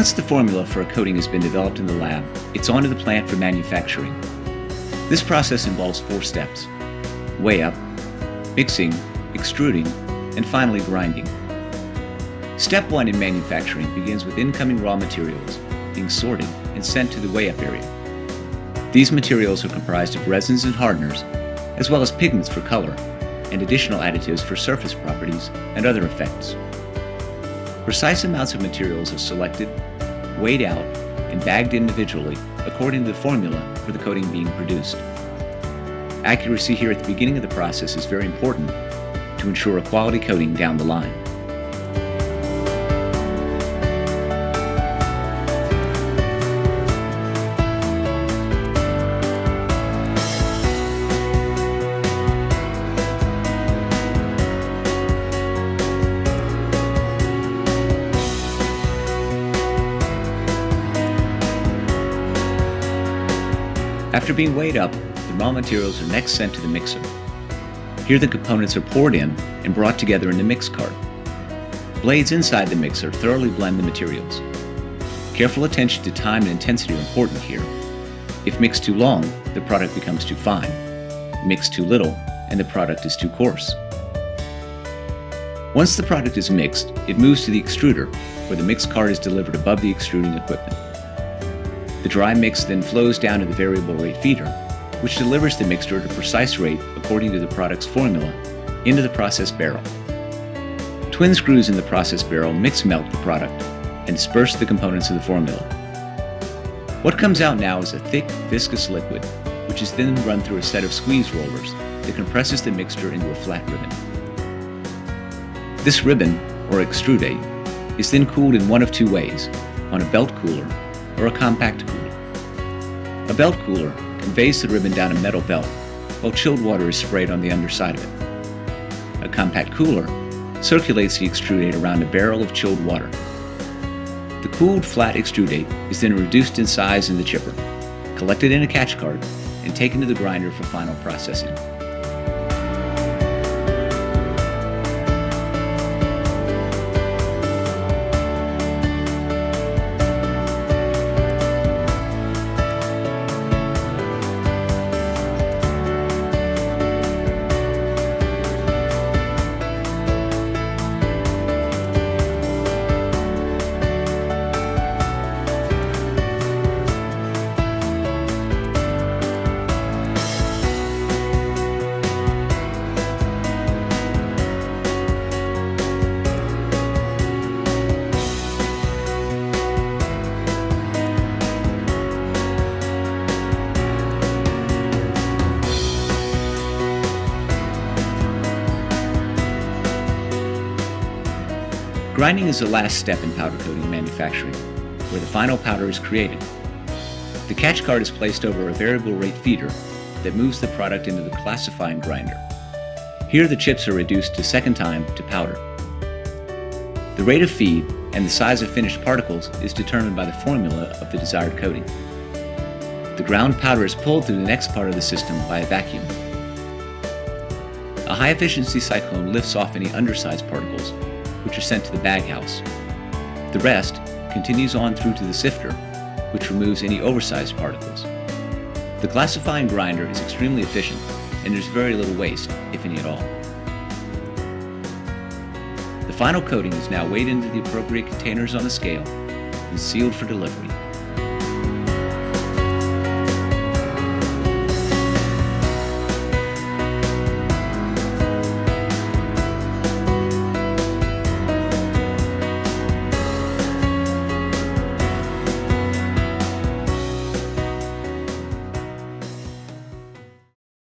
Once the formula for a coating has been developed in the lab, it's on to the plant for manufacturing. This process involves 4 steps: weigh up, mixing, extruding, and finally grinding. Step 1 in manufacturing begins with incoming raw materials being sorted and sent to the weigh-up area. These materials are comprised of resins and hardeners, as well as pigments for color, and additional additives for surface properties and other effects. Precise amounts of materials are selected, weighed out, and bagged individually according to the formula for the coating being produced. Accuracy here at the beginning of the process is very important to ensure a quality coating down the line. After being weighed up, the raw materials are next sent to the mixer. Here the components are poured in and brought together in the mix cart. Blades inside the mixer thoroughly blend the materials. Careful attention to time and intensity are important here. If mixed too long, the product becomes too fine. Mixed too little, and the product is too coarse. Once the product is mixed, it moves to the extruder, where the mix cart is delivered above the extruding equipment. The dry mix then flows down to the variable rate feeder, which delivers the mixture at a precise rate according to the product's formula into the process barrel. Twin screws in the process barrel mix melt the product and disperse the components of the formula. What comes out now is a thick, viscous liquid, which is then run through a set of squeeze rollers that compresses the mixture into a flat ribbon. This ribbon, or extrudate, is then cooled in one of 2 ways: on a belt cooler or a compact cooler. A belt cooler conveys the ribbon down a metal belt, while chilled water is sprayed on the underside of it. A compact cooler circulates the extrudate around a barrel of chilled water. The cooled flat extrudate is then reduced in size in the chipper, collected in a catch cart, and taken to the grinder for final processing. Grinding is the last step in powder coating manufacturing, where the final powder is created. The catch cart is placed over a variable rate feeder that moves the product into the classifying grinder. Here the chips are reduced a second time to powder. The rate of feed and the size of finished particles is determined by the formula of the desired coating. The ground powder is pulled through the next part of the system by a vacuum. A high-efficiency cyclone lifts off any undersized particles, which are sent to the bag house. The rest continues on through to the sifter, which removes any oversized particles. The classifying grinder is extremely efficient, and there's very little waste, if any at all. The final coating is now weighed into the appropriate containers on a scale and sealed for delivery.